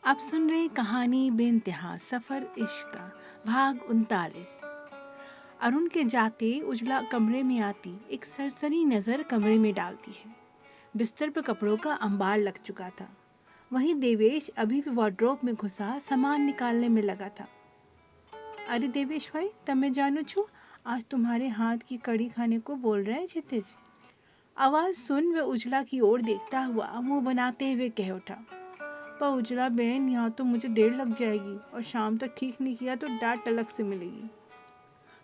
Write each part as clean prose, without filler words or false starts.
आप सुन रहे हैं कहानी बेइंतहा सफर इश्क का भाग 39। अरुण के जाते उजला कमरे में आती एक सरसरी नजर कमरे में डालती है। बिस्तर पर कपड़ों का अंबार लग चुका था। वहीं देवेश अभी भी वार्डरोब में घुसा सामान निकालने में लगा था। अरे देवेश भाई, तमे जानो छू, आज तुम्हारे हाथ की कड़ी खाने को बोल रहे हैं क्षितिज। आवाज सुन वह उजला की ओर देखता हुआ मुंह बनाते हुए कह उठा, पर उजला बहन, यहाँ तो मुझे देर लग जाएगी और शाम तक ठीक नहीं किया तो डांट अलग से मिलेगी।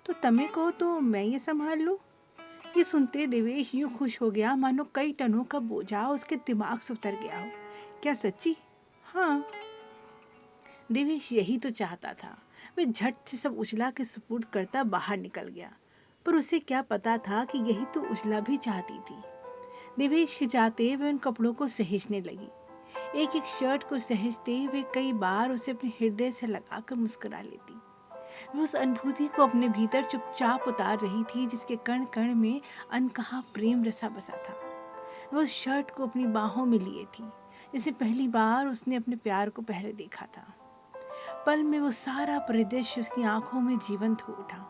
तो तमें कहो तो मैं ये संभाल लूँ। ये सुनते देवेश यूं खुश हो गया मानो कई टनों का बोझा उसके दिमाग से उतर गया हो। क्या सच्ची? हाँ, देवेश यही तो चाहता था। वह झट से सब उजला के सुपुर्द करता बाहर निकल गया, पर उसे क्या पता था कि यही तो उजला भी चाहती थी। देवेश के जाते वह उन कपड़ों को सहेजने लगी। एक एक शर्ट को सहेजते हुए कई बार उसे अपने हृदय से लगाकर मुस्कुरा लेती। वह उस अनुभूति को अपने भीतर चुपचाप उतार रही थी जिसके कण कण में अनकहा प्रेम रसा बसा था। वह उस शर्ट को अपनी बाहों में लिए थी जिसे पहली बार उसने अपने प्यार को पहले देखा था। पल में वो सारा परिदृश्य उसकी आंखों में जीवंत हो उठा।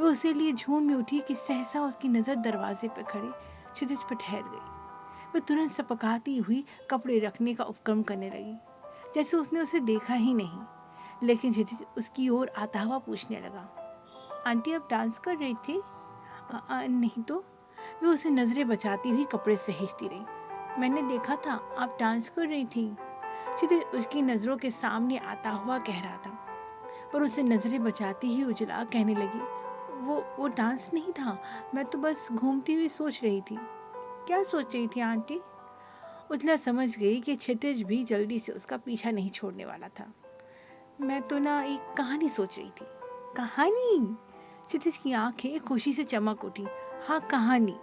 वह उसे लिए झूम में उठी कि सहसा उसकी नजर दरवाजे पर खड़े क्षितिज पर ठहर गई। वह तुरंत सपकाती हुई कपड़े रखने का उपक्रम करने लगी, जैसे उसने उसे देखा ही नहीं। लेकिन क्षितिज उसकी ओर आता हुआ पूछने लगा, आंटी आप डांस कर रही थी? नहीं तो। वह उसे नजरें बचाती हुई कपड़े सहेजती रही। मैंने देखा था आप डांस कर रही थी। क्षितिज उसकी नजरों के सामने आता हुआ कह रहा था, पर उसे नजरें बचाती ही उजला कहने लगी, वो डांस नहीं था, मैं तो बस घूमती हुई सोच रही थी। क्या सोच रही थी आंटी? उजला समझ गई कि क्षितिज भी जल्दी से उसका पीछा नहीं छोड़ने वाला था। मैं तो ना एक कहानी सोच रही थी। कहानी? क्षितिज की आंखें खुशी से चमक उठी। हाँ, कहानी।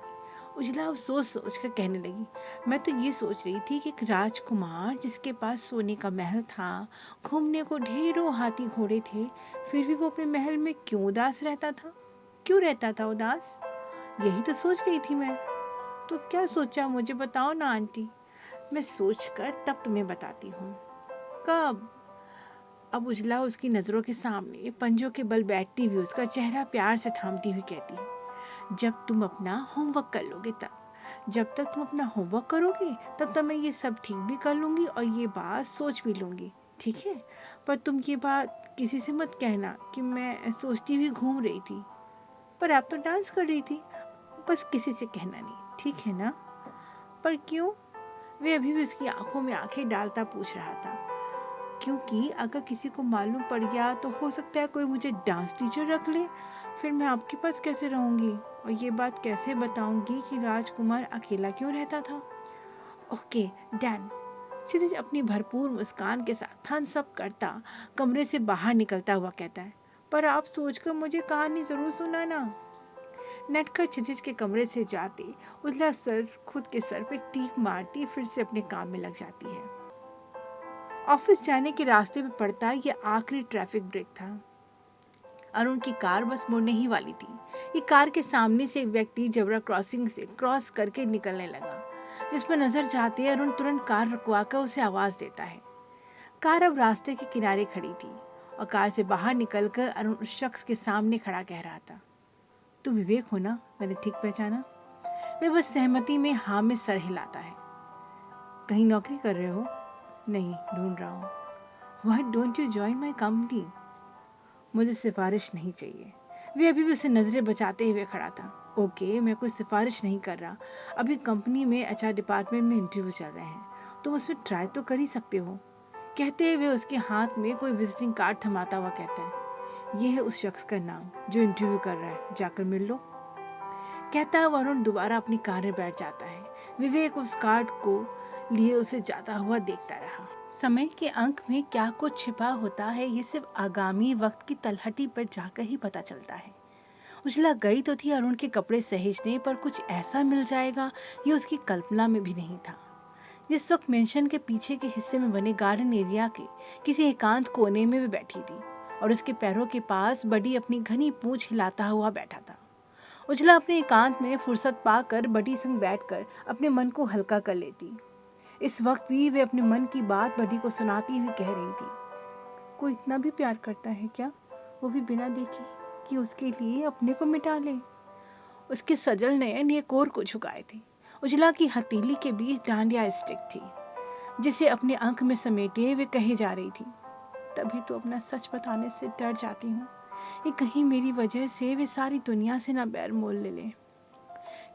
उजला अब सोच सोच कर कहने लगी, मैं तो ये सोच रही थी कि एक राजकुमार जिसके पास सोने का महल था, घूमने को ढेरों हाथी घोड़े थे, फिर भी वो अपने महल में क्यों उदास रहता था? क्यों रहता था उदास? यही तो सोच रही थी मैं। तो क्या सोचा, मुझे बताओ ना आंटी। मैं सोचकर तब तुम्हें बताती हूँ। कब? अब उजला उसकी नजरों के सामने पंजों के बल बैठती हुई उसका चेहरा प्यार से थामती हुई कहती है, जब तुम अपना होमवर्क कर लोगे तब। जब तक तुम अपना होमवर्क करोगे तब तक मैं ये सब ठीक भी कर लूँगी और ये बात सोच भी लूँगी, ठीक है? पर तुम ये बात किसी से मत कहना कि मैं सोचती हुई घूम रही थी। पर आप तो डांस कर रही थी। बस किसी से कहना नहीं, ठीक है ना? पर क्यों? वे अभी भी उसकी आंखों में आंखें डालता पूछ रहा था। क्योंकि अगर किसी को मालूम पड़ गया तो हो सकता है कोई मुझे डांस टीचर रख ले। फिर मैं आपके पास कैसे रहूंगी और ये बात कैसे बताऊंगी कि राजकुमार अकेला क्यों रहता था? Okay, done. क्षितिज अपनी भरपूर मुस्कान के साथ थम्स अप करता कमरे से बाहर निकलता हुआ कहता है, पर आप सोचकर मुझे कहानी जरूर सुनाना। नटखट क्षितिज के कमरे से जाते उजला सर खुद के सर पे टीप मारती फिर से अपने काम में लग जाती है। ऑफिस जाने के रास्ते में पड़ता ये आखिरी ट्रैफिक ब्रेक था। अरुण की कार बस मुड़ने ही वाली थी। ये कार के सामने से एक व्यक्ति जबरा क्रॉसिंग से क्रॉस करके निकलने लगा, जिस पर नजर जाते अरुण तुरंत कार रुकवाकर उसे आवाज देता है। कार अब रास्ते के किनारे खड़ी थी और कार से बाहर निकलकर अरुण उस शख्स के सामने खड़ा कह रहा था, तू विवेक हो ना? मैंने ठीक पहचाना? वह बस सहमति में हाँ में सर हिलाता है। कहीं नौकरी कर रहे हो? नहीं, ढूंढ रहा हूँ। Why don't you join my company? मुझे सिफारिश नहीं चाहिए। वे अभी भी उसे नजरें बचाते हुए खड़ा था। ओके, मैं कोई सिफारिश नहीं कर रहा। अभी कंपनी में एचआर डिपार्टमेंट में इंटरव्यू चल रहे हैं, तुम उसमें ट्राई तो कर ही सकते हो। कहते हुए उसके हाथ में कोई विजिटिंग कार्ड थमाता हुआ कहता है, यह है उस शख्स का नाम जो इंटरव्यू कर रहा है, जाकर मिल लो। कहता है वरुण दोबारा अपनी कार में बैठ जाता है। विवेक उस कार्ड को लिए उसे जाता हुआ देखता रहा। समय के अंक में क्या कुछ छिपा होता है ये सिर्फ आगामी वक्त की तलहटी पर जाकर ही पता चलता है। उजला गई तो थी अरुण के कपड़े सहेजने, पर कुछ ऐसा मिल जाएगा ये उसकी कल्पना में भी नहीं था। जिस वक्त मेंशन के पीछे के हिस्से में बने गार्डन एरिया के किसी एकांत कोने में वे बैठी थी और उसके पैरों के पास बडी अपनी घनी पूंछ हिलाता हुआ बैठा था। उजला अपने एकांत में फुर्सत पाकर बडी संग बैठकर अपने मन को हल्का कर लेती। इस वक्त भी वे अपने मन की बात बडी को सुनाती हुई कह रही थी, कोई इतना भी प्यार करता है क्या, वो भी बिना देखे कि उसके लिए अपने को मिटा ले। उसके सजल नयन एक और को झुकाए थे। उजला की हथेली के बीच डांडिया स्टिक थी, जिसे अपने अंक में समेटे वे कहे जा रही थी, तभी तो अपना सच बताने से डर जाती हूँ कि कहीं मेरी वजह से वे सारी दुनिया से ना बैर मोल ले लें।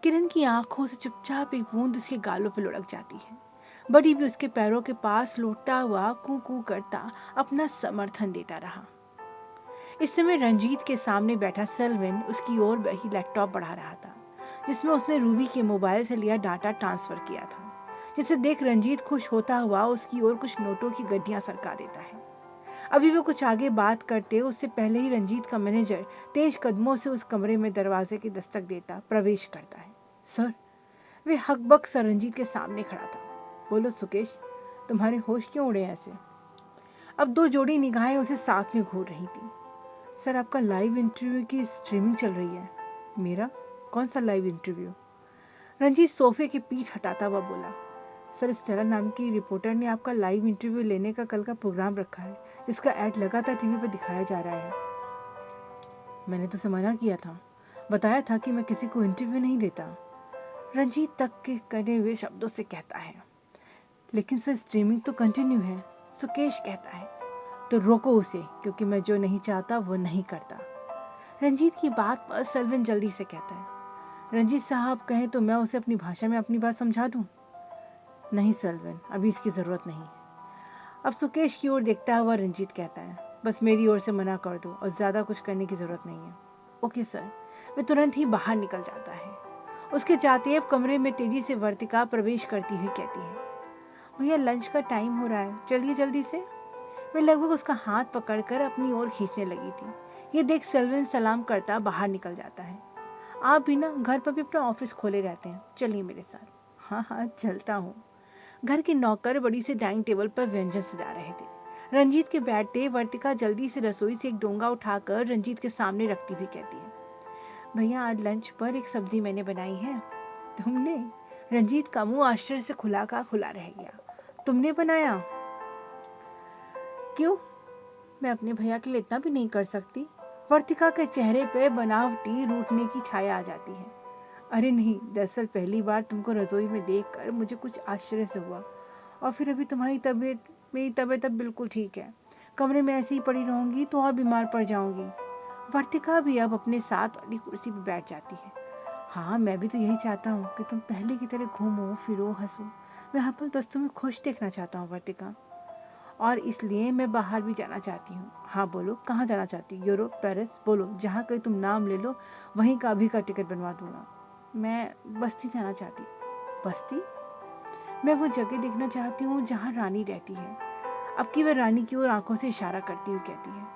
किरण की आंखों से चुपचाप एक बूंद उसके गालों पर लुढ़क जाती है। बड़ी भी उसके पैरों के पास लौटता हुआ कू कू करता अपना समर्थन देता रहा। इस समय रंजीत के सामने बैठा सेल्विन उसकी ओर वही लैपटॉप बढ़ा रहा था, जिसमें उसने रूबी के मोबाइल से लिया डाटा ट्रांसफर किया था, जिसे देख रंजीत खुश होता हुआ उसकी ओर कुछ नोटों की गड्डियां सरका देता है। अभी वो कुछ आगे बात करते उससे पहले ही रंजीत का मैनेजर तेज कदमों से उस कमरे में दरवाजे की दस्तक देता प्रवेश करता है। सर, वे हकबक सर रंजीत के सामने खड़ा था। बोलो सुकेश, तुम्हारे होश क्यों उड़े ऐसे? अब दो जोड़ी निगाहें उसे साथ में घूर रही थी। सर, आपका लाइव इंटरव्यू की स्ट्रीमिंग चल रही है। मेरा? कौन सा लाइव इंटरव्यू? रंजीत सोफे की पीठ हटाता हुआ बोला, सर, स्टेला नाम की रिपोर्टर ने आपका लाइव इंटरव्यू लेने का कल का प्रोग्राम रखा है, जिसका ऐड लगातार टीवी पर दिखाया जा रहा है। मैंने तो उसे मना किया था, बताया था कि मैं किसी को इंटरव्यू नहीं देता। रंजीत तक के कड़े हुए शब्दों से कहता है। लेकिन सर, स्ट्रीमिंग तो कंटिन्यू है। सुकेश कहता है। तो रोको उसे, क्योंकि मैं जो नहीं चाहता वो नहीं करता। रंजीत की बात पर सेल्विन जल्दी से कहता है, रंजीत साहब कहें तो मैं उसे अपनी भाषा में अपनी बात समझा दूं। नहीं सेल्विन, अभी इसकी ज़रूरत नहीं। अब सुकेश की ओर देखता हुआ रंजीत कहता है, बस मेरी ओर से मना कर दो और ज़्यादा कुछ करने की ज़रूरत नहीं है। Okay sir. वे तुरंत ही बाहर निकल जाता है। उसके जाते अब कमरे में तेजी से वर्तिका प्रवेश करती हुई कहती है, भैया लंच का टाइम हो रहा है, चलिए जल्दी से। वे लगभग उसका हाथ पकड़कर अपनी ओर खींचने लगी थी। ये देख सेल्विन सलाम करता बाहर निकल जाता है। आप भी ना घर पर भी अपना ऑफिस खोले रहते हैं, चलिए मेरे साथ। हाँ हाँ, चलता हूँ। घर के नौकर बड़ी से डाइनिंग टेबल पर व्यंजन सजा रहे थे। रंजीत के बैठते वर्तिका जल्दी से रसोई से एक डोंगा उठाकर रंजीत के सामने रखती हुई कहती है, भैया आज लंच पर एक सब्जी मैंने बनाई है। तुमने? रंजीत का मुंह आश्चर्य से खुला का खुला रह गया। तुमने बनाया? क्यों? मैं अपने भैया के लिए इतना भी नहीं कर सकती। वर्तिका के चेहरे पे बनावटी रूठने की छाया आ जाती है। अरे नहीं, दरअसल पहली बार तुमको रसोई में देखकर मुझे कुछ आश्चर्य से हुआ, और फिर अभी मेरी तबीयत अब बिल्कुल ठीक है। कमरे में ऐसे ही पड़ी रहूंगी तो और बीमार पड़ जाऊंगी। वर्तिका भी अब अपने साथ वाली कुर्सी पर बैठ जाती है। हाँ, मैं भी तो यही चाहता हूँ कि तुम पहले की तरह घूमो फिरो हंसो। मैं हर पल बस तुम्हें खुश देखना चाहता हूँ वर्तिका, और इसलिए मैं बाहर भी जाना चाहती हूँ। हाँ बोलो, कहाँ जाना चाहती? Europe, Paris? बोलो, जहाँ कहीं तुम नाम ले लो वहीं का अभी का टिकट बनवा दूंगा। मैं बस्ती जाना चाहती। बस्ती? मैं वो जगह देखना चाहती हूँ जहाँ रानी रहती है। अब की वह रानी की ओर आंखों से इशारा करती हुई कहती है,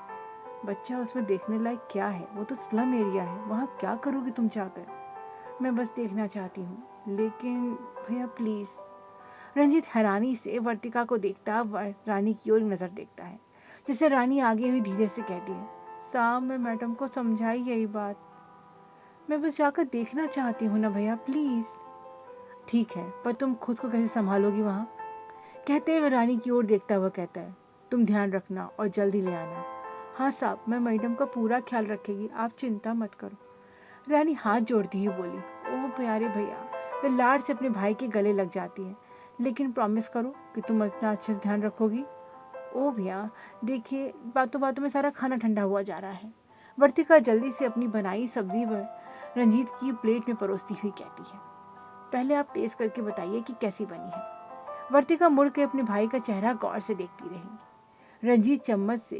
बच्चा, उसमें देखने लायक क्या है? वो तो स्लम एरिया है, वहाँ क्या करोगे तुम जाकर? मैं बस देखना चाहती हूँ, लेकिन भैया प्लीज़। रंजीत हैरानी से वर्तिका को देखता रानी की ओर नजर देखता है, जिसे रानी आगे हुई धीरे से कहती है, साहब मैं मैडम को समझाई यही बात। मैं बस जाकर देखना चाहती हूँ ना भैया, प्लीज। ठीक है, पर तुम खुद को कैसे संभालोगी वहाँ? कहते हुए रानी की ओर देखता हुआ कहता है, तुम ध्यान रखना और जल्दी ले आना। हाँ साहब, मैं मैडम का पूरा ख्याल रखेगी, आप चिंता मत करो। रानी हाथ जोड़ती हुई बोली, ओह प्यारे भैया। वे लाड से अपने भाई के गले लग जाती है। लेकिन प्रॉमिस करो कि तुम इतना अच्छे से ध्यान रखोगी। ओ भैया, देखिए बातों बातों में सारा खाना ठंडा हुआ जा रहा है। वर्तिका जल्दी से अपनी बनाई सब्जी रंजीत की प्लेट में परोसती हुई कहती है, पहले आप टेस्ट करके बताइए कि कैसी बनी है। वर्तिका मुड़ के अपने भाई का चेहरा गौर से देखती रही। रंजीत चम्मच से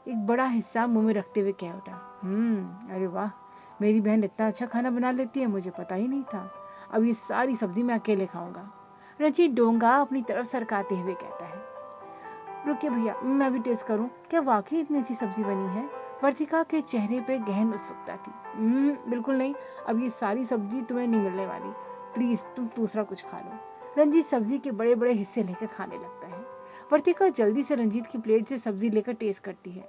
एक बड़ा हिस्सा मुंह में रखते हुए कह उठा, अरे वाह, मेरी बहन इतना अच्छा खाना बना लेती है, मुझे पता ही नहीं था। अब ये सारी सब्जी मैं अकेले खाऊंगा। रंजीत डोंगा अपनी तरफ सरकाते हुए कहता है, रुकिए भैया, मैं भी टेस्ट करूं, क्या वाकई इतनी अच्छी सब्जी बनी है? वर्तिका के चेहरे पे गहन उत्सुकता थी। बिल्कुल नहीं, अब ये सारी सब्जी तुम्हें नहीं मिलने वाली, प्लीज तुम दूसरा कुछ खा लो। रंजीत सब्जी के बड़े बड़े हिस्से लेकर खाने लगता है। वर्तिका जल्दी से रंजीत की प्लेट से सब्जी लेकर टेस्ट करती है।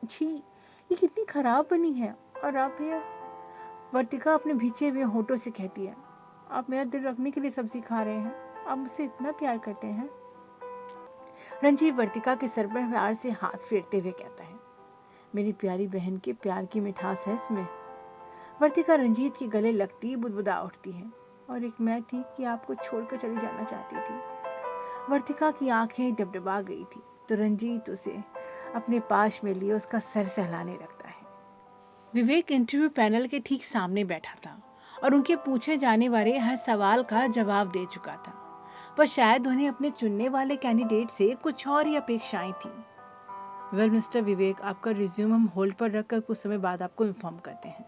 छी, ये कितनी खराब बनी है। और आप भैया? वर्तिका अपने भीचे हुए होठों से कहती है, आप मेरा दिल रखने के लिए सब्जी खा रहे हैं? आप मुझसे इतना प्यार करते हैं? रंजीत वर्तिका के सर पर प्यार से हाथ फेरते हुए कहता है, मेरी प्यारी बहन के प्यार की मिठास है इसमें। वर्तिका रंजीत के गले लगती बुदबुदा उठती है, और एक मैं थी कि आपको छोड़कर चली जाना चाहती थी। वर्तिका की आंखें डबडबा गई थी तो रंजीत उसे अपने पास में लिए उसका सर सहलाने लगता है। विवेक इंटरव्यू पैनल के ठीक सामने बैठा था और उनके पूछे जाने वाले हर सवाल का जवाब दे चुका था, पर शायद उन्हें अपने चुनने वाले कैंडिडेट से कुछ और ही अपेक्षाएं थीं। वेल मिस्टर विवेक, आपका रिज्यूम हम होल्ड पर रखकर कुछ समय बाद आपको इन्फॉर्म करते हैं।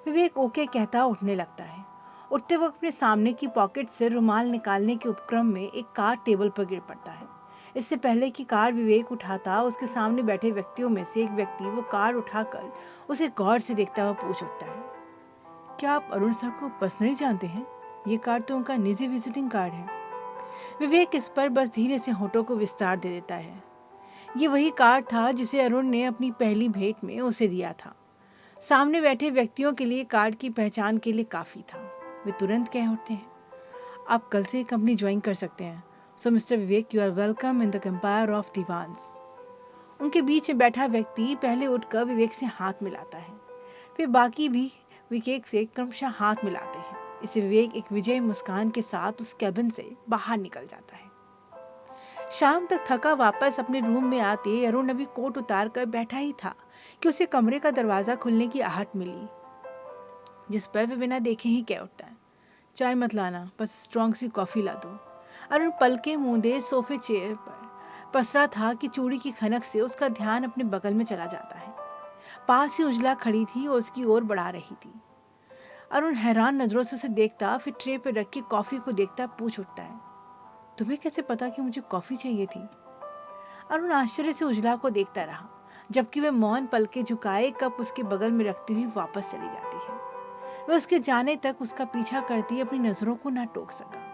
विवेक ओके कहता उठने लगता है। उठते वक्त अपने सामने की पॉकेट से रुमाल निकालने के उपक्रम में एक कार्ड टेबल पर गिर पड़ता है। इससे पहले कि कार्ड विवेक उठाता, उसके सामने बैठे व्यक्तियों में से एक व्यक्ति वो कार्ड उठाकर उसे गौर से देखता हुआ पूछ उठता है, क्या आप अरुण सर को पर्सनली जानते हैं? ये कार्ड तो उनका निजी विजिटिंग कार्ड है। विवेक इस पर बस धीरे से होठों को विस्तार दे देता है। ये वही कार्ड था जिसे अरुण ने अपनी पहली भेंट में उसे दिया था। सामने बैठे व्यक्तियों के लिए कार्ड की पहचान के लिए काफी था। वे तुरंत कह उठते हैं, आप कल से कंपनी ज्वाइन कर सकते हैं। So mister Vivek, you are welcome in the empire of Diwans. उनके बीच में बैठा व्यक्ति पहले उठकर विवेक से हाथ मिलाता है, फिर बाकी भी विवेक से क्रमशः हाथ मिलाते हैं। इससे विवेक एक विजयी मुस्कान के साथ उस कैबिन से बाहर निकल जाता है। शाम तक थका वापस अपने रूम में आते अरुण अभी कोट उतार कर बैठा ही था कि उसे कमरे का दरवाजा खुलने की आहट मिली, जिस पर वे बिना देखे ही कह उठता है, चाय मत लाना, बस स्ट्रॉन्ग सी कॉफी ला दो। अरुण पलके मूंदे सोफे चेयर पर पसरा था कि चूड़ी की खनक से उसका ध्यान अपने बगल में चला जाता है। पास ही उजला खड़ी थी और उसकी ओर बढ़ा रही थी। अरुण हैरान नजरों से उसे देखता, फिर ट्रे पर रखी कॉफी को देखता पूछ उठता है, तुम्हें कैसे पता कि मुझे कॉफी चाहिए थी? अरुण आश्चर्य से उजला को देखता रहा, जबकि वह मौन पलके झुकाए कप उसके बगल में रखती हुई वापस चली जाती है। वह उसके जाने तक उसका पीछा करती अपनी नजरों को ना टोक सका।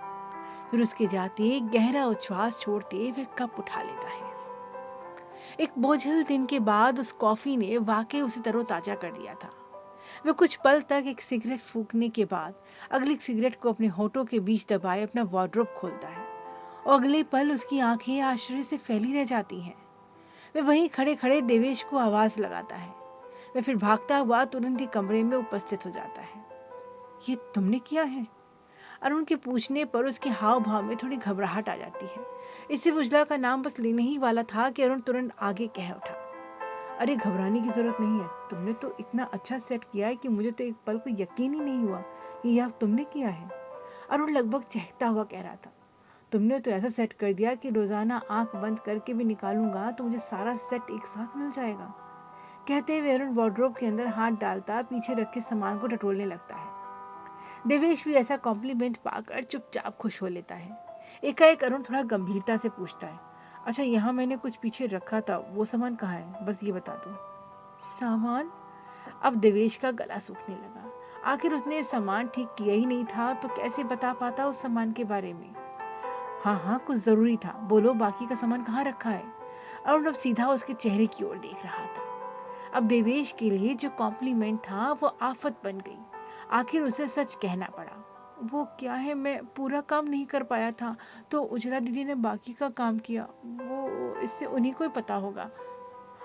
फिर उसके जाते गहरा उच्छ्वास छोड़ते वह कप उठा लेता है। एक बोझिल दिन के बाद उस कॉफी ने वाकई उसे तरोताजा कर दिया था। वह कुछ पल तक एक सिगरेट फूंकने के बाद अगली सिगरेट को अपने होठों के बीच दबाए अपना वार्डरोब खोलता है, और अगले पल उसकी आंखें आश्चर्य से फैली रह जाती हैं। वह वहीं खड़े खड़े देवेश को आवाज लगाता है। वह फिर भागता हुआ तुरंत ही कमरे में उपस्थित हो जाता है। ये तुमने किया है? अरुण के पूछने पर उसके हाव भाव में थोड़ी घबराहट आ जाती है। इससे उजला का नाम बस लेने ही वाला था कि अरुण तुरंत आगे कह उठा, अरे घबराने की जरूरत नहीं है, तुमने तो इतना अच्छा सेट किया है कि मुझे तो एक पल को यकीन ही नहीं हुआ कि यह तुमने किया है। अरुण लगभग चहकता हुआ कह रहा था, तुमने तो ऐसा सेट कर दिया कि रोजाना आंख बंद करके भी निकालूंगा तो मुझे सारा सेट एक साथ मिल जाएगा। कहते हुए अरुण वार्डरोब के अंदर हाथ डालता पीछे रखे सामान को टटोलने लगता है। देवेश भी ऐसा कॉम्प्लीमेंट पाकर चुपचाप खुश हो लेता है। एकाएक अरुण थोड़ा गंभीरता से पूछता है, अच्छा यहाँ मैंने कुछ पीछे रखा था, वो सामान कहाँ है, बस ये बता दो। सामान? अब देवेश का गला सूखने लगा। आखिर उसने सामान ठीक किया ही नहीं था तो कैसे बता पाता उस सामान के बारे में। हाँ हाँ, कुछ जरूरी था, बोलो बाकी का सामान कहाँ रखा है? अरुण अब सीधा उसके चेहरे की ओर देख रहा था। अब देवेश के लिए जो कॉम्प्लीमेंट था वो आफत बन गई। आखिर उसे सच कहना पड़ा। वो क्या है, मैं पूरा काम नहीं कर पाया था तो उजला दीदी ने बाकी का काम किया, वो इससे उन्हीं को ही पता होगा।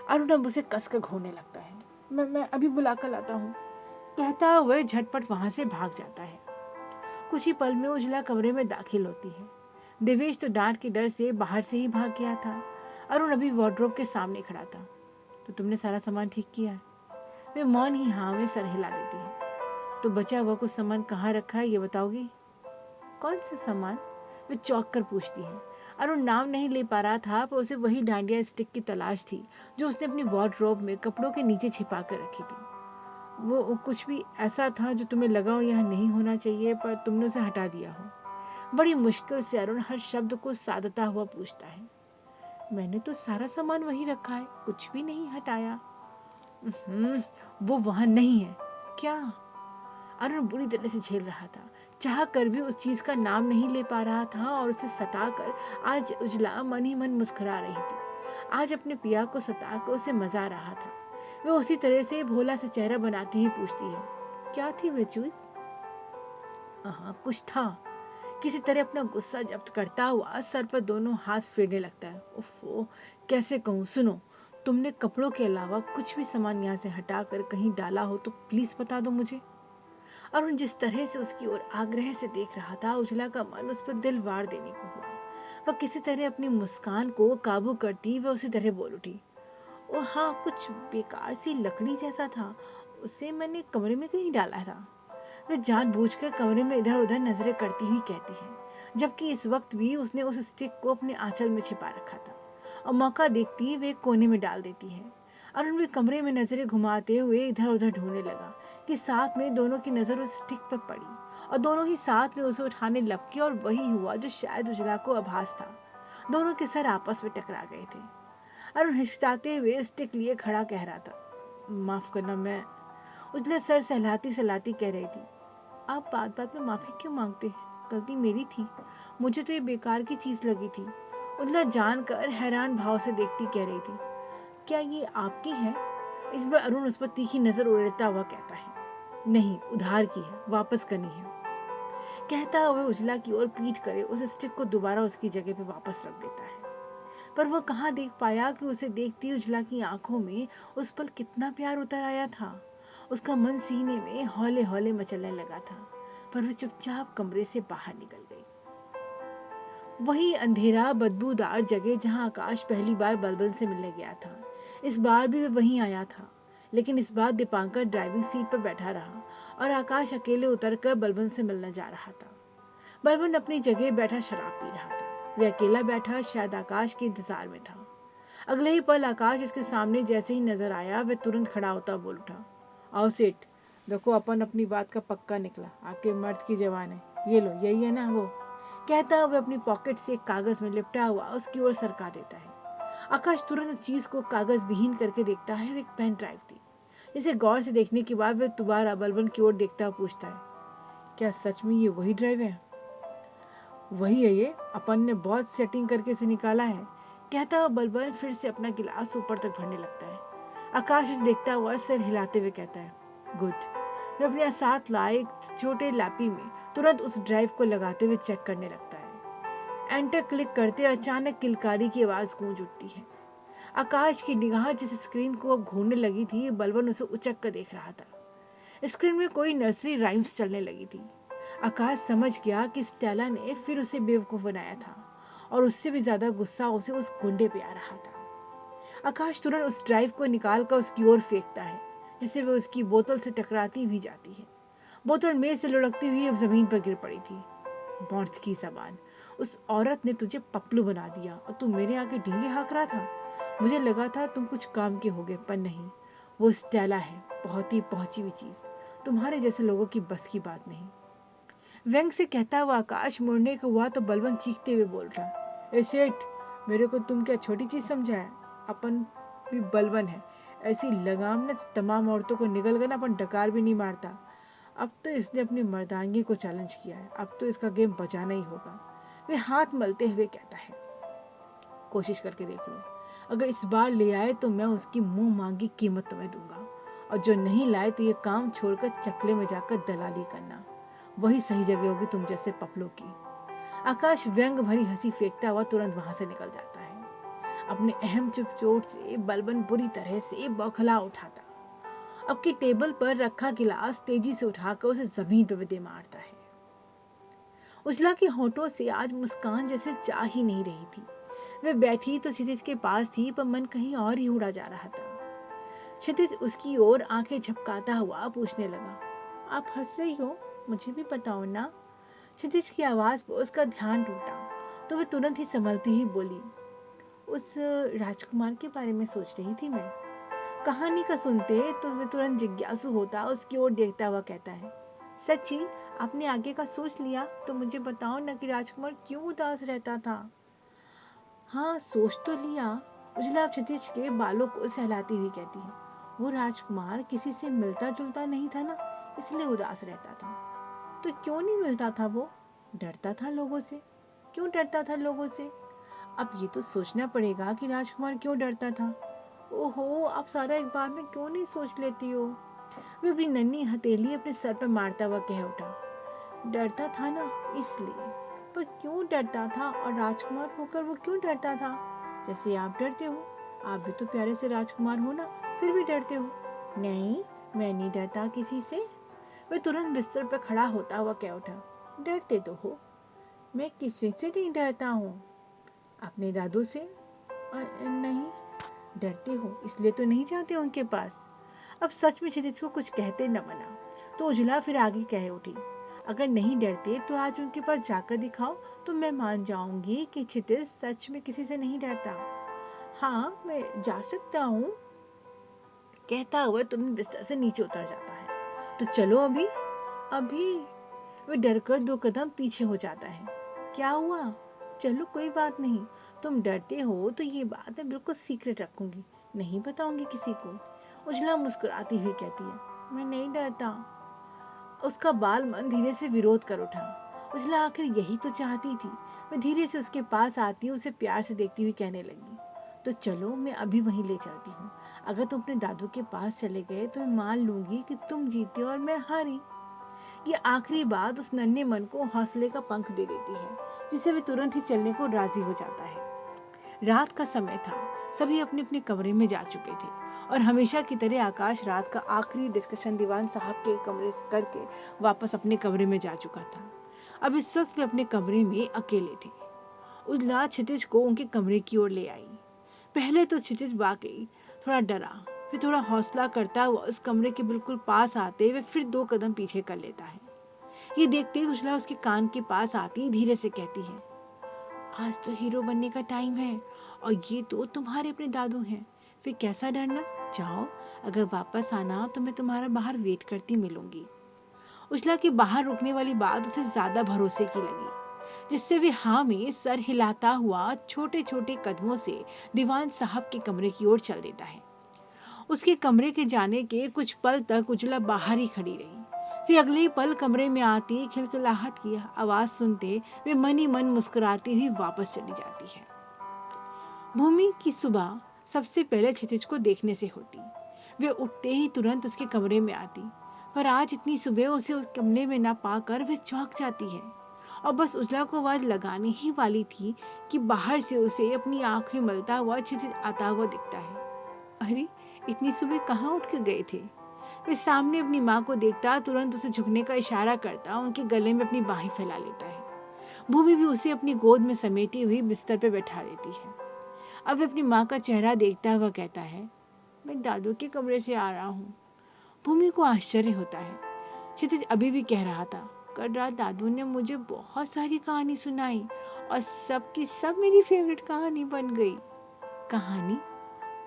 अरुण अब उसे कसकर घूरने लगता है। मैं अभी बुला कर लाता हूँ, कहता हुए झटपट वहां से भाग जाता है। कुछ ही पल में उजला कमरे में दाखिल होती है। देवेश तो डांट के डर से बाहर से ही भाग गया था। अरुण अभी वार्डरोब के सामने खड़ा था। तो तुमने सारा सामान ठीक किया है? वे मौन ही हाँ में सर हिला देती है। तो बचा हुआ कुछ सामान कहाँ रखा है ये बताओगी? कौन सा सामान? वे चौंक कर पूछती है। अरुण नाम नहीं ले पा रहा था पर उसे वही डांडिया स्टिक की तलाश थी जो उसने अपनी वार्डरोब में कपड़ों के नीचे छिपा कर रखी थी। वो कुछ भी ऐसा था जो तुम्हें लगा हो यहाँ नहीं होना चाहिए पर तुमने उसे हटा दिया हो। बड़ी मुश्किल से अरुण हर शब्द को साधता हुआ पूछता है। मैंने तो सारा सामान वही रखा है, कुछ भी नहीं हटाया। वो वहां नहीं है। क्या? अरुण बुरी तरह से झेल रहा था, चाह कर भी उस चीज का नाम नहीं ले पा रहा था और उसे सताकर आज उजला मन ही मन मुस्कुरा रही थी। आज अपने पिया को सताकर उसे मजा आ रहा था। वह उसी तरह से भोला से चेहरा बनाती ही पूछती है, क्या थी वह चीज? हाँ कुछ था, किसी तरह अपना गुस्सा जब्त करता हुआ सर पर दोनों हाथ फेरने लगता है। उफ़, कैसे कहूँ, सुनो, तुमने कपड़ों के अलावा कुछ भी सामान यहाँ से हटाकर कहीं डाला हो तो प्लीज बता दो मुझे। अरुण जिस तरह से उसकी ओर आग्रह से देख रहा था, उजला का मन उस पर दिल वार देने को हुआ। वह किसी तरह अपनी मुस्कान को काबू करती वह उसी तरह बोल उठी। ओ हाँ, कुछ बेकार सी लकड़ी जैसा था, उसे मैंने कमरे में कहीं डाला था। वह जानबूझकर कमरे में इधर उधर नजरें करती हुई कहती है, जबकि इस वक्त भी उसने उस स्टिक को अपने आंचल में छिपा रखा था और मौका देखती वे कोने में डाल देती है। अरुण भी कमरे में नजरें घुमाते हुए इधर उधर ढूंढने लगा कि साथ में दोनों की नजर उस स्टिक पर पड़ी और दोनों ही साथ में उसे उठाने लपके और वही हुआ जो शायद उजला को आभास था। दोनों के सर आपस में टकरा गए थे। अरुण हिचकिचाते हुए स्टिक लिए खड़ा कह रहा था, माफ करना, मैं। उजला सर सहलाती सहलाती कह रही थी, आप बात बात में माफी क्यों मांगते हैं? गलती मेरी थी, मुझे तो ये बेकार की चीज लगी थी। उजला जानकर हैरान भाव से देखती कह रही थी, क्या ये आपकी है? इस बार अरुण उस पर तीखी नजर उड़ेता हुआ कहता है, नहीं, उधार की है, वापस करनी है। कहता हुआ उजला की ओर पीठ करे उस स्टिक को दोबारा उसकी जगह पे वापस रख देता है। पर वह कहाँ देख पाया कि उसे देखती उजला की आंखों में उस पल कितना प्यार उतर आया था। उसका मन सीने में हौले हौले मचलने लगा था, पर वह चुपचाप कमरे से बाहर निकल गई। वही अंधेरा बदबूदार जगह जहां आकाश पहली बार बलबन से मिलने गया था, इस बार भी वह वहीं आया था। लेकिन इस बार दीपांकर ड्राइविंग सीट पर बैठा रहा और आकाश अकेले उतरकर बलबन से मिलने जा रहा था। बलबन अपनी जगह बैठा शराब पी रहा था। वह अकेला बैठा शायद आकाश के इंतजार में था। अगले ही पल आकाश उसके सामने जैसे ही नजर आया, वह तुरंत खड़ा होता बोल उठा, आओ सेठ, देखो अपन अपनी बात का पक्का निकला, आपके मर्द की जवान है, ये लो, यही है ना वो। कहता वह अपनी पॉकेट से एक कागज में लिपटा हुआ उसकी ओर सरका देता है। आकाश तुरंत चीज को कागज विहीन करके देखता है, वो एक पेन ड्राइव थी। जिसे गौर से देखने के बाद वह दोबारा बलबन की ओर देखता हुआ पूछता है, क्या सच में ये वही ड्राइव है? वही है ये, अपन ने बहुत सेटिंग करके इसे निकाला है। कहता हुआ बलबन फिर से अपना गिलास ऊपर तक भरने लगता है। आकाश उसे देखता हुआ सिर हिलाते हुए कहता है, गुड। वह अपने साथ लाए एक छोटे लैपी में तुरंत उस ड्राइव को लगाते हुए चेक करने लगता है। एंटर क्लिक करते अचानक किलकारी की आवाज गूंज उठती है। आकाश की निगाह जिस स्क्रीन को अब घूरने लगी थी, बलबन उसे उचक कर देख रहा था। स्क्रीन में कोई नर्सरी राइम्स चलने लगी थी। आकाश समझ गया कि स्टेला ने फिर उसे बेवकूफ बनाया था और उससे भी ज्यादा गुस्सा उसे उस गुंडे पे आ रहा था। आकाश तुरंत उस ड्राइव को निकाल कर उसकी ओर फेंकता है, जिससे वह उसकी बोतल से टकराती हुई जाती है। बोतल मेज से लुढ़कती हुई अब जमीन पर गिर पड़ी थी। मौत की जबान, उस औरत ने तुझे पपलू बना दिया और तू मेरे आगे ढींगे हाँक रहा था। मुझे लगा था तुम कुछ काम के होगे, पर नहीं, वो स्टेला है, बहुत ही पहुंची हुई चीज, तुम्हारे जैसे लोगों की बस की बात नहीं। व्यंग से कहता हुआ आकाश मुड़ने को हुआ तो बलवंत चीखते हुए बोल रहा, ए सेठ, मेरे को तुम क्या छोटी चीज समझा है? अपन भी बलवन है, ऐसी लगाम ने तमाम औरतों को निगल कर ना अपन डकार भी नहीं मारता। अब तो इसने अपनी मर्दांगी को चैलेंज किया है, अब तो इसका गेम बजाना ही होगा। वे हाथ मलते हुए कहता है, कोशिश करके देख लो, अगर इस बार ले आए तो मैं उसकी मुंह मांगी कीमत तुम्हें दूंगा, और जो नहीं लाए तो ये काम छोड़कर चकले में जाकर दलाली करना, वही सही जगह होगी तुम जैसे पपलों की। आकाश व्यंग भरी हंसी फेंकता हुआ तुरंत वहां से निकल जाता है। अपने अहम चुपचोट से बलबन बुरी तरह से बौखला उठाता। अब की टेबल पर रखा गिलास तेजी से उठाकर उसे जमीन पर दे मारता है। उजला के होठों से आज मुस्कान जैसे चाह ही नहीं रही थी। वह बैठी तो क्षितिज के पास थी, पर मन कहीं और ही उड़ा जा रहा था। क्षितिज उसकी ओर आंखें झपकाता हुआ पूछने लगा, आप हंस रही हो? मुझे भी बताओ ना। क्षितिज की आवाज पर उसका ध्यान टूटा तो वह तुरंत ही संभलती ही बोली, उस राजकुमार के बारे में सोच रही थी मैं। कहानी का सुनते तो वह तुरंत जिज्ञासु होता उसकी ओर देखता हुआ कहता है, सच्ची आपने आगे का सोच लिया तो मुझे बताओ न कि राजकुमार क्यों उदास रहता था। हाँ, सोच तो लिया। उजला क्षितिज के बालों को सहलाती हुई कहती है, वो राजकुमार किसी से मिलता जुलता नहीं था ना, इसलिए उदास रहता था। तो क्यों नहीं मिलता था वो? डरता था लोगों से। क्यों डरता था लोगों से? अब ये तो सोचना पड़ेगा कि राजकुमार क्यों डरता था। ओहो, आप सारा एक बार में क्यों नहीं सोच लेती हो? वे अपनी नन्ही हथेली अपने सर पर मारता हुआ कह उठा, डरता था ना, इसलिए। पर क्यों डरता था, और राजकुमार होकर वो क्यों डरता था? जैसे आप डरते हो, आप भी तो प्यारे से राजकुमार हो ना, फिर भी डरते हो। नहीं, मैं नहीं डरता किसी से। वह तुरंत बिस्तर पर खड़ा होता हुआ कह उठा, डरते तो हो, मैं किसी से नहीं डरता हूँ। अपने दादू से? नहीं। डरते हो इसलिए तो नहीं जाते उनके पास। अब सच में क्षितिज को कुछ कहते न बना, तो उजला फिर आगे कह उठी, अगर नहीं डरते तो आज उनके पास जाकर दिखाओ, तो मैं मान जाऊंगी कि क्षितिज सच में किसी से नहीं डरता। हाँ, मैं जा सकता हूँ, कहता हुआ तुरंत बिस्तर से नीचे उतर जाता है। तो चलो अभी। अभी? वह डरकर 2 कदम पीछे हो जाता है। क्या हुआ? चलो कोई बात नहीं, तुम डरते हो तो ये बात मैं बिल्कुल सीक्रेट रखूंगी, नहीं बताऊंगी किसी को। उजला मुस्कुराती हुई कहती है, मैं नहीं डरता। उसका बाल मन धीरे से विरोध कर उठा। उजला आखिर यही तो चाहती थी। वह धीरे से उसके पास आती, उसे प्यार से देखती हुई कहने लगी, तो चलो मैं अभी वहीं ले चलती हूँ। अगर तुम अपने दादू के पास चले गए तो मैं मान लूंगी कि तुम जीते और मैं हारी। ये आखिरी बात उस नन्हे मन को हौसले का पंख दे देती है, जिससे वे तुरंत ही चलने को राजी हो जाता है। रात का समय था, सभी अपने अपने कमरे में जा चुके थे, और हमेशा की तरह आकाश रात का आखिरी डिस्कशन दीवान साहब के कमरे से करके वापस अपने कमरे में जा चुका था। अब इस वक्त वे अपने कमरे में अकेले थे। उजला क्षितिज को उनके कमरे की ओर ले आई। पहले तो क्षितिज वाकई थोड़ा डरा, फिर थोड़ा हौसला करता हुआ उस कमरे के बिल्कुल पास आते हुए फिर 2 कदम पीछे कर लेता है। ये देखते ही उजला उसके कान के पास आती धीरे से कहती है, आज तो हीरो बनने का टाइम है, और ये तो तुम्हारे अपने दादू हैं, फिर कैसा डरना। जाओ, अगर वापस आना तो मैं तुम्हारा बाहर वेट करती मिलूंगी। उजला की बाहर रुकने वाली बात उसे ज्यादा भरोसे की लगी, जिससे वे हाँ में सर हिलाता हुआ छोटे छोटे कदमों से दीवान साहब के कमरे की ओर चल देता है। उसके कमरे के जाने के कुछ पल तक उजला बाहर ही खड़ी रही। फिर अगले ही पल कमरे में आती खिलखिलाहट की आवाज सुनते वे मन ही मन मुस्कुराती हुई वापस चली जाती है। भूमि की सुबह सबसे पहले क्षितिज को देखने से होती। वे उठते ही तुरंत उसके कमरे में आती, पर आज इतनी सुबह उसे उस कमरे में ना पाकर वे चौंक जाती है, और बस उजला को आवाज लगाने ही वाली थी कि बाहर से उसे अपनी आंखें मलता हुआ क्षितिज आता हुआ दिखता है। अरे, इतनी सुबह कहाँ उठ के गए थे? वे सामने अपनी माँ को देखता तुरंत उसे झुकने का इशारा करता उनके गले में अपनी बाहें फैला लेता है। भूमि भी उसे अपनी गोद में समेटी हुई बिस्तर पर बैठा देती है। अब वे अपनी माँ का चेहरा देखता हुआ कहता है, मैं दादू के कमरे से आ रहा हूँ। भूमि को आश्चर्य होता है। क्षितिज अभी भी कह रहा था, कल रात दादू ने मुझे बहुत सारी कहानी सुनाई, और सब की सब मेरी फेवरेट कहानी बन गई। कहानी?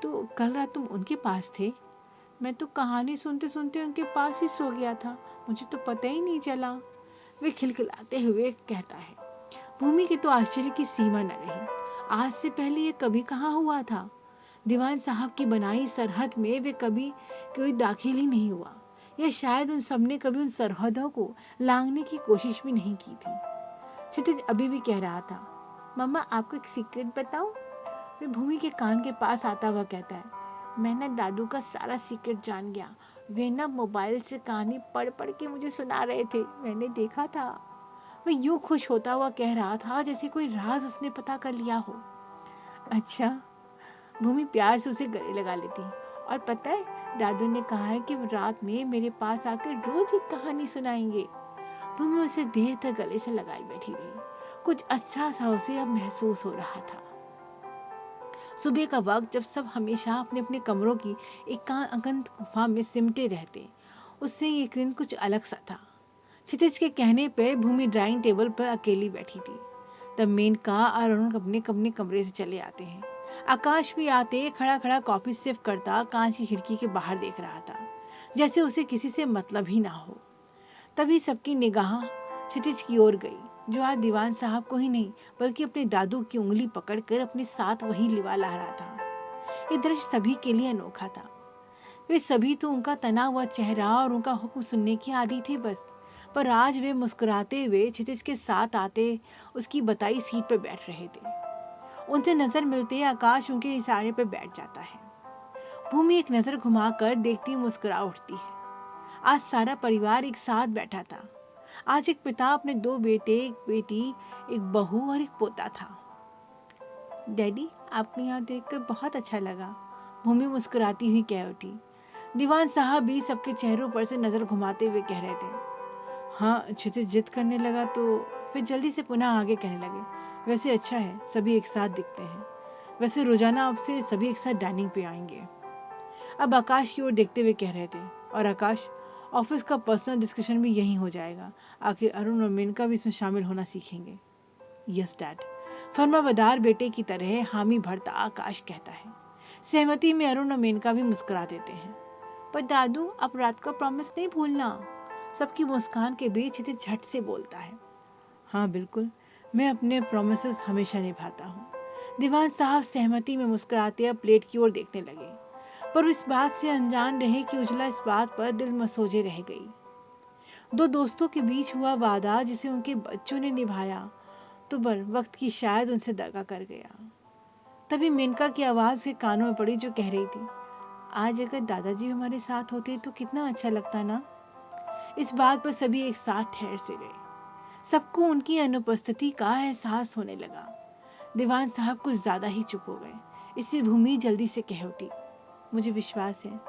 तो कल रात तुम उनके पास थे? मैं तो कहानी सुनते सुनते उनके पास ही सो गया था, मुझे तो पता ही नहीं चला। वे खिलखिलाते हुए कहता है। भूमि की तो आश्चर्य की सीमा न रही। आज से पहले ये कभी कहाँ हुआ था? दीवान साहब की बनाई सरहद में वे कभी कोई दाखिल ही नहीं हुआ, या शायद उन सबने कभी उन सरहदों को लांघने की कोशिश भी नहीं की थी। क्षितिज अभी भी कह रहा था, मम्मा आपको एक सीक्रेट बताऊं? वे भूमि के कान के पास आता हुआ कहता है, मैं ना दादू का सारा सीक्रेट जान गया। वे ना मोबाइल से कहानी पढ़ पढ़ के मुझे सुना रहे थे, मैंने देखा था। वह यूं खुश होता हुआ कह रहा था जैसे कोई राज उसने पता कर लिया हो। अच्छा। भूमि प्यार से उसे गले लगा लेती, और पता है दादू ने कहा है कि वो रात में मेरे पास आकर रोज एक कहानी सुनाएंगे। भूमि उसे देर तक गले से लगाई बैठी रही। कुछ अच्छा सा उसे अब महसूस हो रहा था। सुबह का वक्त जब सब हमेशा अपने अपने कमरों की एकांत गुफा में सिमटे रहते, उससे ये दिन कुछ अलग सा था। क्षितिज के कहने पर भूमि ड्राइंग टेबल पर अकेली बैठी थी। तब मेनका और अरुण अपने अपने कमरे से चले आते हैं। आकाश भी आते खड़ा खड़ा कॉफी सिर्फ करता कांच की खिड़की के बाहर देख रहा था, जैसे उसे किसी से मतलब ही ना हो। तभी सबकी निगाह क्षितिज की ओर गई, जो आज दीवान साहब को ही नहीं बल्कि अपने दादू की उंगली पकड़कर अपने साथ वही लिवा ला रहा था। ये दृश्य सभी के लिए अनोखा था। वे सभी तो उनका तना हुआ चेहरा और उनका हुक्म सुनने की आदी थे बस, पर आज वे मुस्कुराते हुए क्षितिज के साथ आते उसकी बताई सीट पर बैठ रहे थे। उनसे नजर मिलते आकाश उनके इशारे पर बैठ जाता है। भूमि एक नजर घुमाकर देखती मुस्कुरा उठती है। आज सारा परिवार एक साथ बैठा था। आज एक पिता अपने 2 बेटे, एक बेटी, एक बहू और एक पोता था। डैडी, आपको यहाँ देखकर बहुत अच्छा लगा, भूमि मुस्कुराती हुई कह उठी। दीवान साहब भी सबके चेहरों पर से नजर घुमाते हुए कह रहे थे। हाँ, क्षितिज जिद करने लगा तो फिर जल्दी से पुनः आगे कहने लगे, वैसे अच्छा है, सभी एक साथ दिखते हैं। वैसे रोजाना आपसे सभी एक साथ डाइनिंग पे आएंगे। अब आकाश की ओर देखते हुए कह रहे थे, और आकाश, ऑफिस का पर्सनल डिस्कशन भी यहीं हो जाएगा। आखिर अरुण और मेनका भी इसमें शामिल होना सीखेंगे। यस डैड, फर्माबदार बेटे की तरह हामी भरता आकाश कहता है। सहमति में अरुण और मेनका भी मुस्कुरा देते हैं। पर दादू, अब रात का प्रॉमिस नहीं भूलना। सबकी मुस्कान के बीच क्षितिज झट से बोलता है। हाँ बिल्कुल, मैं अपने प्रोमिसेस हमेशा निभाता हूँ। दीवान साहब सहमति में मुस्कुराते अब प्लेट की ओर देखने लगे, पर इस बात से अनजान रहे कि उजला इस बात पर दिल मसोजे रह गई। 2 दोस्तों के बीच हुआ वादा जिसे उनके बच्चों ने निभाया, तो बर वक्त की शायद उनसे दगा कर गया। तभी मेनका की आवाज़ उसके कानों में पड़ी, जो कह रही थी, आज अगर दादाजी हमारे साथ होते तो कितना अच्छा लगता ना। इस बात पर सभी एक साथ ठहर से गए। सबको उनकी अनुपस्थिति का एहसास होने लगा। दीवान साहब कुछ ज्यादा ही चुप हो गए। इससे भूमि जल्दी से कह उठी, मुझे विश्वास है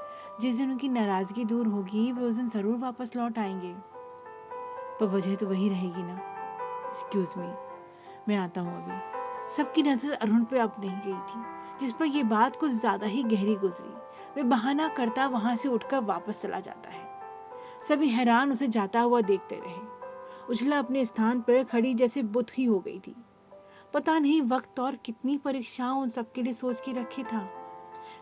जिस दिन उनकी नाराजगी दूर होगी वे उस दिन जरूर वापस लौट आएंगे। पर वजह तो वही रहेगी ना। एक्सक्यूज मी, मैं आता हूँ अभी। सबकी नजर अरुण पे अब नहीं गई थी, जिस पर यह बात कुछ ज्यादा ही गहरी गुजरी। वे बहाना करता वहां से उठकर वापस चला जाता है। सभी हैरान उसे जाता हुआ देखते रहे। उजला अपने स्थान पर खड़ी जैसे बुत ही हो गई थी। पता नहीं वक्त और कितनी परीक्षाओं उन सबके लिए सोच के रखे था।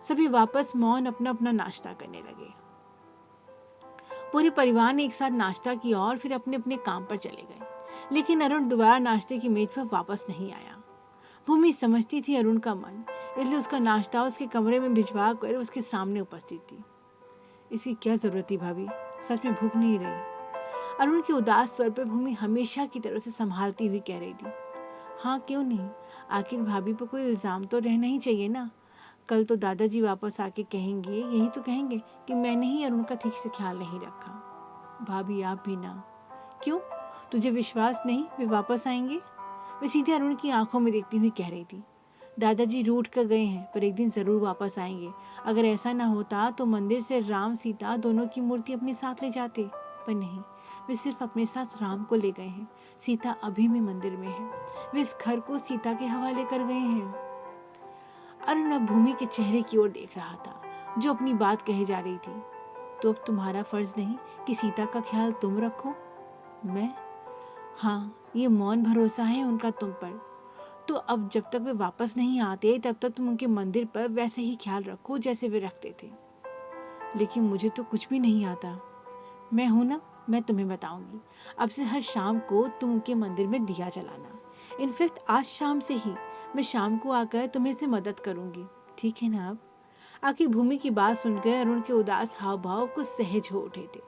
सभी वापस मौन अपना अपना नाश्ता करने लगे। पूरे परिवार ने एक साथ नाश्ता किया और फिर अपने अपने काम पर चले गए। लेकिन अरुण दोबारा नाश्ते की मेज पर वापस नहीं आया। भूमि समझती थी अरुण का मन, इसलिए उसका नाश्ता उसके कमरे में भिजवा कर उसके सामने उपस्थित थी। इसकी क्या जरूरत थी भाभी, सच में भूख नहीं रही। अरुण के उदास स्वर पर भूमि हमेशा की तरह से संभालती हुई कह रही थी। हाँ क्यों नहीं, आखिर भाभी पर कोई इल्जाम तो रहना ही चाहिए ना। कल तो दादाजी वापस आके कहेंगे, यही तो कहेंगे कि मैंने ही अरुण का ठीक से ख्याल नहीं रखा। भाभी आप भी ना। क्यों, तुझे विश्वास नहीं वे वापस आएंगे? वे सीधे अरुण की आंखों में देखती हुई कह रही थी। दादाजी रूठ कर गए हैं, पर एक दिन जरूर वापस आएंगे। अगर ऐसा ना होता तो मंदिर से राम सीता दोनों की मूर्ति अपने साथ ले जाते, पर नहीं, वे सिर्फ अपने साथ राम को ले गए हैं। सीता अभी भी मंदिर में है। वे इस घर को सीता के हवाले कर गए हैं। अरुण अब भूमि के चेहरे की ओर देख रहा था, जो अपनी बात कही जा रही थी। तो अब तुम्हारा फर्ज नहीं कि सीता का ख्याल तुम रखो? मैं? हाँ, ये मौन भरोसा है उनका तुम पर। तो अब जब तक वे वापस नहीं आते तब तक तुम उनके मंदिर पर वैसे ही ख्याल रखो जैसे वे रखते थे। लेकिन मुझे तो कुछ भी नहीं आता। मैं हूं ना, मैं तुम्हें बताऊंगी। अब से हर शाम को तुम उनके मंदिर में दिया जलाना। इनफैक्ट आज शाम से ही मैं शाम को आकर तुम्हें से मदद करूंगी, ठीक है ना? अब आखिर भूमि की बात सुनकर अरुण के उदास हाव भाव कुछ सहज हो उठे थे।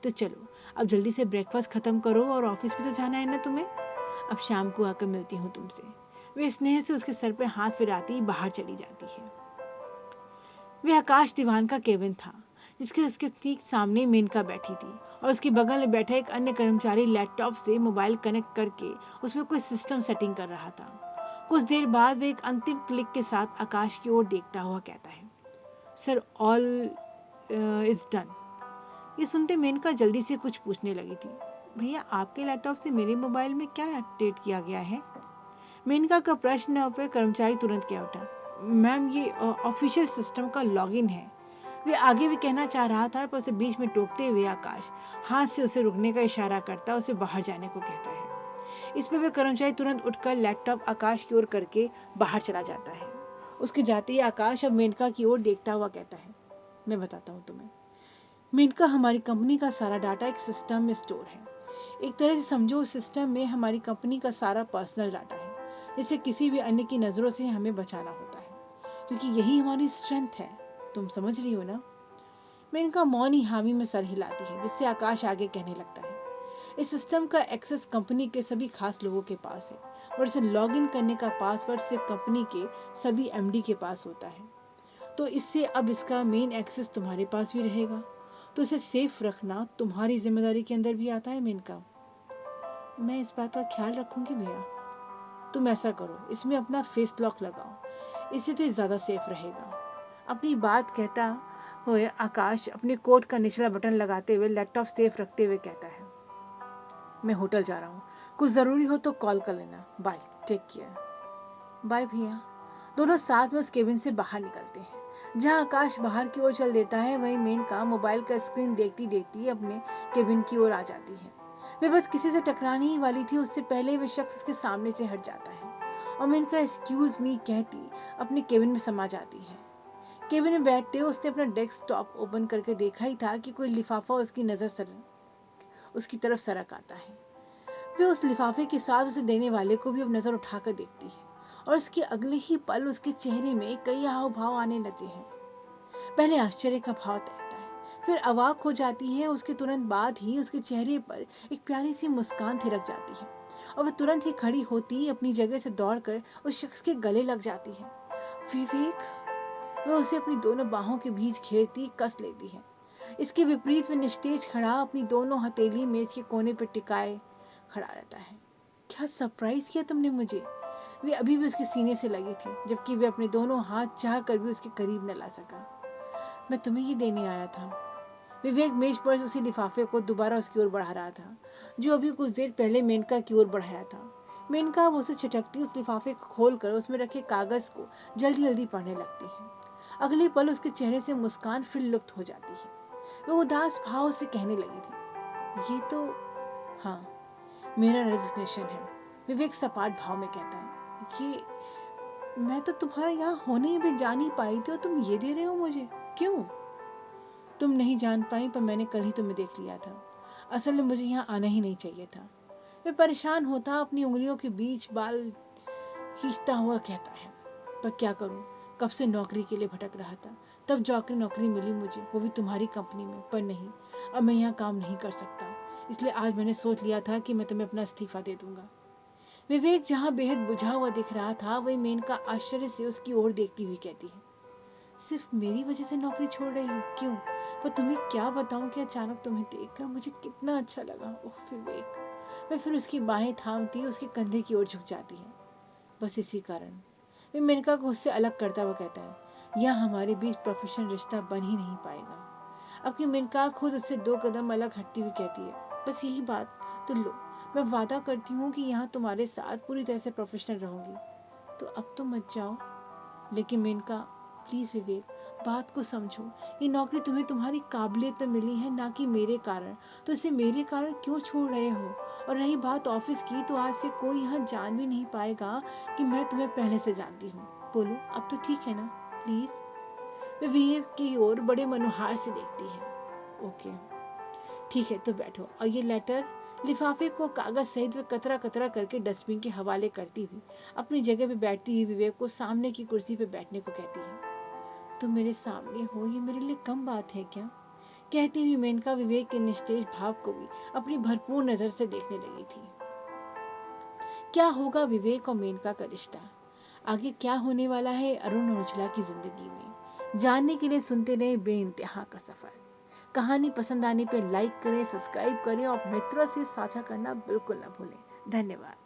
तो चलो अब जल्दी से ब्रेकफास्ट खत्म करो और ऑफिस भी तो जाना है ना तुम्हें। अब शाम को आकर मिलती हूँ तुमसे। वे स्नेह से उसके सर पर हाथ फिराती बाहर चली जाती है। वे आकाश दीवान का केबिन था, जिसके उसके ठीक सामने मेनका बैठी थी और उसके बगल में बैठा एक अन्य कर्मचारी लैपटॉप से मोबाइल कनेक्ट करके उसमें कोई सिस्टम सेटिंग कर रहा था। कुछ देर बाद वे एक अंतिम क्लिक के साथ आकाश की ओर देखता हुआ कहता है, सर ऑल इज डन। ये सुनते मेनका जल्दी से कुछ पूछने लगी थी। भैया, आपके लैपटॉप से मेरे मोबाइल में क्या अपडेट किया गया है? मेनका का प्रश्न पर कर्मचारी तुरंत कह उठा, मैम ये ऑफिशियल सिस्टम का लॉगिन है। वे आगे भी कहना चाह रहा था, पर उसे बीच में टोकते हुए आकाश हाथ से उसे रुकने का इशारा करता उसे बाहर जाने को कहता है। इस पर वे कर्मचारी तुरंत उठकर लैपटॉप आकाश की ओर करके बाहर चला जाता है। उसके जाते ही आकाश अब मेनका की ओर देखता हुआ कहता है, मैं बताता हूँ तुम्हें। मेनका, हमारी कंपनी का सारा डाटा एक सिस्टम में स्टोर है। एक तरह से समझो, उस सिस्टम में हमारी कंपनी का सारा पर्सनल डाटा है, जिसे किसी भी अन्य की नज़रों से हमें बचाना होता है, क्योंकि यही हमारी स्ट्रेंथ है। तुम समझ रही हो ना? मेनका मौन ही हामी में सर हिलाती है, जिससे आकाश आगे कहने लगता है, इस सिस्टम का एक्सेस कंपनी के सभी खास लोगों के पास है, और इसे लॉग इन करने का पासवर्ड सिर्फ कंपनी के सभी एमडी के पास होता है। तो इससे अब इसका मेन एक्सेस तुम्हारे पास भी रहेगा, तो इसे सेफ रखना तुम्हारी जिम्मेदारी के अंदर भी आता है मेनका। मैं इस बात का ख्याल रखूंगी भैया। तुम ऐसा करो, इसमें अपना फेस लॉक लगाओ, इससे तो ज़्यादा सेफ रहेगा। अपनी बात कहता हुए आकाश अपने कोट का निचला बटन लगाते हुए लैपटॉप सेफ रखते हुए कहता है, मैं होटल जा रहा हूँ, कुछ ज़रूरी हो तो कॉल कर लेना, बाय, टेक केयर। बाय भैया। दोनों साथ में उस केबिन से बाहर निकलते हैं। जहाँ आकाश बाहर की ओर चल देता है, वहीं मेनका मोबाइल का स्क्रीन देखती देखती अपने केबिन की ओर आ जाती है। वे बस किसी से टकराने ही वाली थी, उससे पहले वे शख्स उसके सामने से हट जाता है और मेनका एक्सक्यूज मी कहती अपने केबिन में समा जाती है। केबिन में बैठते उसने अपना डेस्कटॉप ओपन करके देखा ही था कि कोई लिफाफा उसकी तरफ सरक आता है। वे उस लिफाफे के साथ उसे देने वाले को भी अब नजर उठाकर देखती है और उसके अगले ही पल उसके चेहरे में कई हाव भाव आने लगते हैं। पहले आश्चर्य का भाव तैरता है, फिर अवाक हो जाती है। उसके तुरंत बाद ही उसके चेहरे पर एक प्यारी सी मुस्कान थिरक जाती है और वह तुरंत ही खड़ी होती अपनी जगह से दौड़कर उस शख्स के गले लग जाती है। विवेक। वह उसे अपनी दोनों बाहों के बीच घेरती कस लेती है। इसके विपरीत वह निस्तेज खड़ा अपनी दोनों हथेली मेज के कोने पर टिकाए खड़ा रहता है। क्या सरप्राइज किया तुमने मुझे। वे अभी भी उसके सीने से लगी थी, जबकि वे अपने दोनों हाथ चाह कर भी उसके करीब न ला सका। मैं तुम्हें ही देने आया था। विवेक मेज पर उसी लिफाफे को दोबारा उसकी ओर बढ़ा रहा था, जो अभी कुछ देर पहले मेनका की ओर बढ़ाया था। मेनका अब उसे छिटकती उस लिफाफे को खोलकर उसमें रखे कागज को जल्दी जल्दी पढ़ने लगती है। अगले पल उसके चेहरे से मुस्कान फिर लुप्त हो जाती है। वो उदास भाव से कहने लगी थी, ये तो, हाँ, मेरा रेजिग्नेशन है। विवेक सपाट भाव में कहता है, ये, मैं तो तुम्हारा यहाँ होने ही भी जान ही पाई थी और तुम ये दे रहे हो मुझे, क्यों। तुम नहीं जान पाई, पर मैंने कल ही तुम्हें देख लिया था। असल में मुझे यहाँ आना ही नहीं चाहिए था। वे परेशान होता अपनी उंगलियों के बीच बाल खींचता हुआ कहता है, पर क्या करूँ, कब से नौकरी के लिए भटक रहा था, तब जाकर नौकरी मिली मुझे, वो भी तुम्हारी कंपनी में। पर नहीं, अब मैं यहाँ काम नहीं कर सकता, इसलिए आज मैंने सोच लिया था कि मैं तुम्हें अपना इस्तीफा दे दूंगा। विवेक जहाँ बेहद बुझा हुआ दिख रहा था, वही मेनका आश्चर्य से उसकी ओर देखती हुई कहती है, सिर्फ मेरी वजह से नौकरी छोड़ रही हो, क्यों। पर तुम्हें क्या बताऊं कि अचानक तुम्हें देखकर मुझे कितना अच्छा लगा। ओह विवेक। मैं फिर उसकी बाहें थामती उसके कंधे की ओर झुक जाती है। बस इसी कारण वे मेनका को उससे अलग करता हुआ कहता है, यह हमारे बीच प्रोफेशनल रिश्ता बन ही नहीं पाएगा। अब कि मेनका खुद उससे 2 कदम अलग हटती हुई कहती है, बस यही बात तो लो, मैं वादा करती हूँ कि यहाँ तुम्हारे साथ पूरी तरह से प्रोफेशनल रहूंगी, तो अब तो मत जाओ। लेकिन मेनका, प्लीज़ विवेक, बात को समझो, ये नौकरी तुम्हें तुम्हारी काबिलियत में मिली है, ना कि मेरे कारण, तो इसे मेरे कारण क्यों छोड़ रहे हो। और रही बात ऑफिस की, तो आज से कोई यहाँ जान भी नहीं पाएगा कि मैं तुम्हें पहले से जानती हूँ। बोलो, अब तो ठीक है ना, प्लीज़। वे विवेक की ओर बड़े मनोहार से देखती है। ओके, ठीक है, तो बैठो। और ये लेटर, लिफाफे को कागज सहित वे कतरा कतरा करके डस्टबिन के हवाले करती हुई अपनी जगह पे बैठती हुई विवेक को सामने की कुर्सी पे बैठने को कहती है। तुम मेरे सामने हो, ये मेरे लिए कम बात है क्या। कहती हुई मेनका विवेक के निस्तेज भाव को भी अपनी भरपूर नजर से देखने लगी थी। क्या होगा विवेक और मेनका का रिश्ता, आगे क्या होने वाला है अरुण और उजला की जिंदगी में, जानने के लिए सुनते रहे बेइंतहा का सफर। कहानी पसंद आने पर लाइक करें, सब्सक्राइब करें और मित्रों से साझा करना बिल्कुल न भूलें। धन्यवाद।